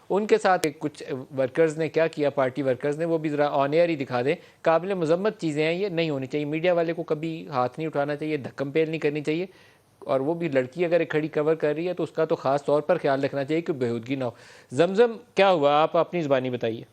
ان کے ساتھ کچھ ورکرز نے کیا کیا، پارٹی ورکرز نے، وہ بھی ذرا آن ایئر ہی دکھا دیں. قابل مذمت چیزیں ہیں، یہ نہیں ہونی چاہیے. میڈیا والے کو کبھی ہاتھ نہیں اٹھانا چاہیے، دھکم پیل نہیں کرنی چاہیے. اور وہ بھی لڑکی اگر کھڑی کور کر رہی ہے تو اس کا تو خاص طور پر خیال رکھنا چاہیے کہ بےہودگی نہ ہو. زمزم کیا ہوا، آپ اپنی زبانی بتائیے.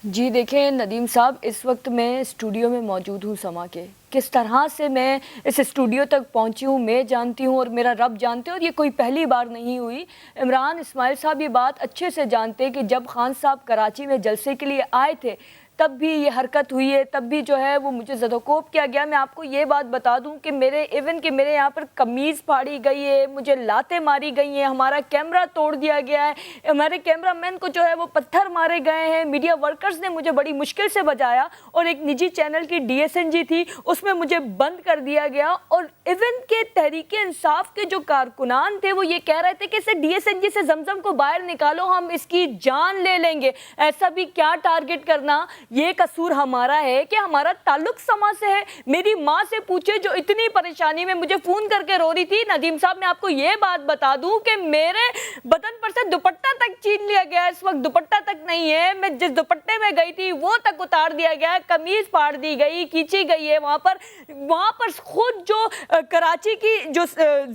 جی دیکھیں ندیم صاحب، اس وقت میں اسٹوڈیو میں موجود ہوں سما کے. کس طرح سے میں اس اسٹوڈیو تک پہنچی ہوں میں جانتی ہوں اور میرا رب جانتے ہیں، اور یہ کوئی پہلی بار نہیں ہوئی. عمران اسماعیل صاحب یہ بات اچھے سے جانتے کہ جب خان صاحب کراچی میں جلسے کے لیے آئے تھے تب بھی یہ حرکت ہوئی ہے، تب بھی جو ہے وہ مجھے زدوکوب کیا گیا. میں آپ کو یہ بات بتا دوں کہ میرے یہاں پر قمیض پھاڑی گئی ہے، مجھے لاتیں ماری گئی ہیں، ہمارا کیمرہ توڑ دیا گیا ہے، ہمارے کیمرہ مین کو جو ہے وہ پتھر مارے گئے ہیں، میڈیا ورکرز نے مجھے بڑی مشکل سے بچایا، اور ایک نجی چینل کی ڈی ایس این جی تھی اس میں مجھے بند کر دیا گیا. اور ایون کے تحریک انصاف کے جو کارکنان تھے وہ یہ کہہ رہے تھے کہ اسے ڈی ایس این جی سے زمزم کو باہر نکالو، ہم اس کی جان لے لیں گے. ایسا بھی کیا ٹارگٹ کرنا، یہ قصور ہمارا ہے کہ ہمارا تعلق سما سے ہے. میری ماں سے پوچھے جو اتنی پریشانی میں مجھے فون کر کے رو رہی تھی. ندیم صاحب میں آپ کو یہ بات بتا دوں کہ میرے بدن پر سے دوپٹہ تک چھین لیا گیا ہے، اس وقت دوپٹہ تک نہیں ہے. میں جس دوپٹے میں گئی تھی وہ تک اتار دیا گیا ہے، قمیض پھاڑ دی گئی، کھینچی گئی ہے. وہاں پر خود جو کراچی کی جو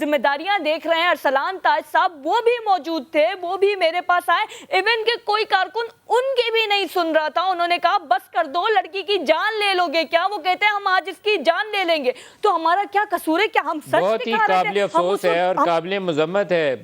ذمہ داریاں دیکھ رہے ہیں ارسلان تاج صاحب وہ بھی موجود تھے، وہ بھی میرے پاس آئے. ایون کہ کوئی کارکن ان کی بھی نہیں سن رہا تھا. انہوں نے کہا بس کر دو، لڑکی کی جان لے لو گے کیا؟ وہ کہتے ہیں ہم آج اس کی جان لے لیں گے. تو ہمارا کیا قصور ہے؟ کیا ہم سچ بہت ہی دکھا رہے قابل تھے؟ افسوس ہے اور قابل مذمت ہے